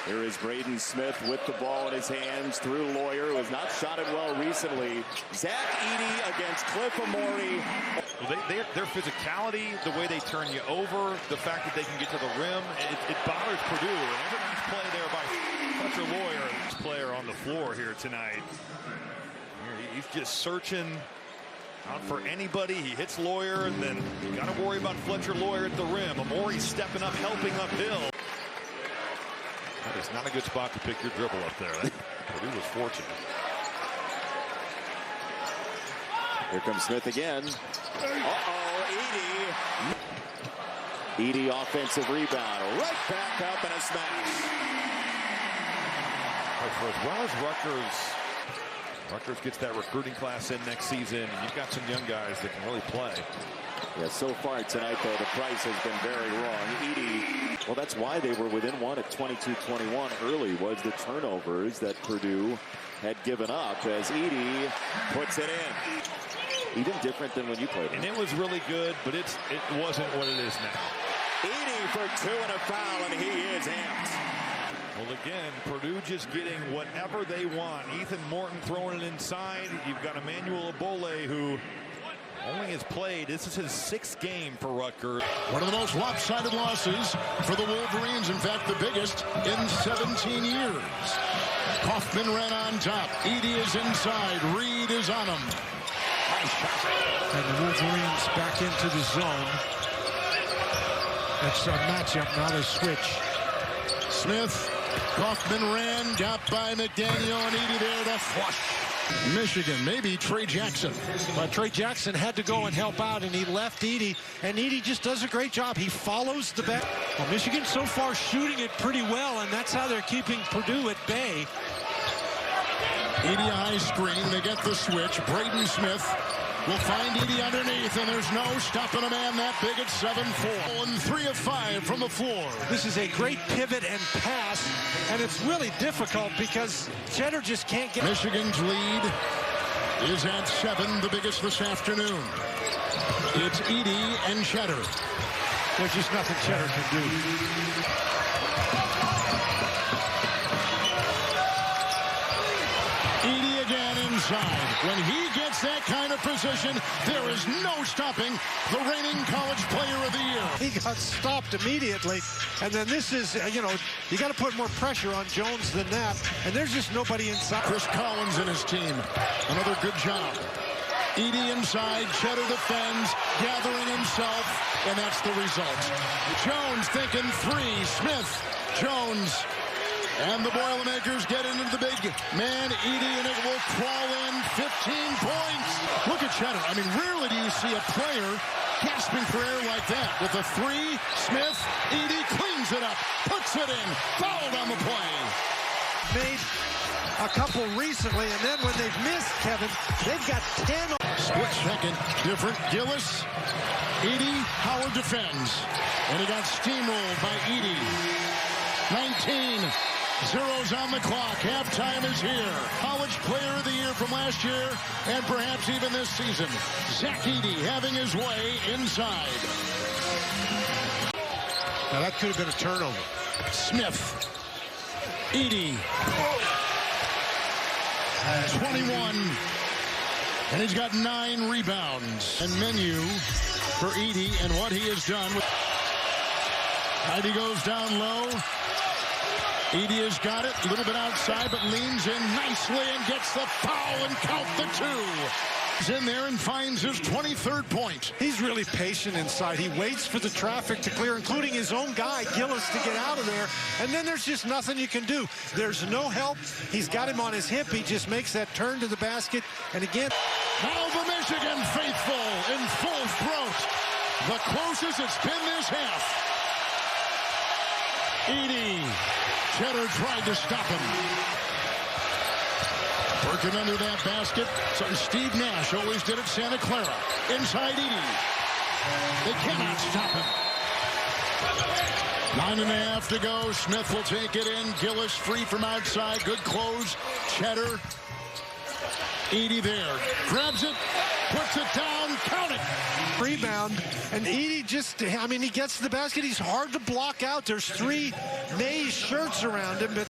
Here is Braden Smith with the ball in his hands through Lawyer, who has not shot it well recently. Zach Edey against Cliff Amore. Well, their physicality, the way they turn you over, the fact that they can get to the rim, it bothers Purdue. And every nice play there by Fletcher Lawyer, this player on the floor here tonight. He's just searching out for anybody. He hits Lawyer, and then you got to worry about Fletcher Lawyer at the rim. Amore's stepping up, helping uphill. That is not a good spot to pick your dribble up there. Purdue was fortunate. Here comes Smith again. Edey. Edey offensive rebound. Right back up and a smash. For as well as Rutgers gets that recruiting class in next season, and you've got some young guys that can really play. Yeah, so far tonight, though, the price has been very wrong. Edey, well, that's why they were within one at 22-21 early, was the turnovers that Purdue had given up as Edey puts it in. Even different than when you played him. And it was really good, but it wasn't what it is now. Edey for 2 and a foul, and he is amped. Well, again, Purdue just getting whatever they want. Ethan Morton throwing it inside. You've got Emmanuel Abole, who only has played. This is his 6th game for Rutgers. One of the most lopsided losses for the Wolverines. In fact, the biggest in 17 years. Kaufman ran on top. Edey is inside. Reed is on him. And the Wolverines back into the zone. It's a matchup, not a switch. Smith. Kaufman ran, got by McDaniel, and Edey there to flush. Michigan, maybe Trey Jackson. But Trey Jackson had to go and help out, and he left Edey, and Edey just does a great job. He follows the back. Well, Michigan so far shooting it pretty well, and that's how they're keeping Purdue at bay. Edey a high screen, they get the switch. Braden Smith will find Edey underneath, and there's no stopping a man that big at 7'4". And 3 of 5 from the floor. This is a great pivot and pass, and it's really difficult because Cheddar just can't get. Michigan's lead is at 7, the biggest this afternoon. It's Edey and Cheddar. There's just nothing Cheddar can do. Edey again inside. When he gets that kind of position, there is no stopping the reigning college player of the year. He got stopped immediately, and then this is, you got to put more pressure on Jones than that, and there's just nobody inside. Chris Collins and his team, another good job. Edey inside, Cheddar defends, gathering himself, and that's the result. Jones thinking 3, Smith, Jones. And the Boilermakers get into the big man, Edey, and it will crawl in 15 points. Look at Cheddar. I mean, rarely do you see a player gasping for air like that. With a 3, Smith, Edey cleans it up, puts it in, fouled on the play. Made a couple recently, and then when they've missed, Kevin, they've got 10. Split second, different. Gillis, Edey, Howard defends. And he got steamrolled by Edey. 19. Zeros on the clock. Halftime is here. College Player of the Year from last year, and perhaps even this season. Zach Edey having his way inside. Now that could have been a turnover. Smith. Edey. 21. And he's got 9 rebounds. And menu for Edey and what he has done. Edey goes down low. Edey has got it, a little bit outside, but leans in nicely and gets the foul and count the 2. He's in there and finds his 23rd point. He's really patient inside. He waits for the traffic to clear, including his own guy, Gillis, to get out of there. And then there's just nothing you can do. There's no help. He's got him on his hip. He just makes that turn to the basket. And again, now the Michigan faithful in full throat. The closest it's been this half. Edey. Cheddar tried to stop him. Working under that basket. Something Steve Nash always did at Santa Clara. Inside Edey. They cannot stop him. 9.5 to go. Smith will take it in. Gillis free from outside. Good close. Cheddar. Edey there. Grabs it. puts it down, count it. Rebound, and Edey just, I mean, he gets to the basket. He's hard to block out. There's 3 Mays shirts around him, but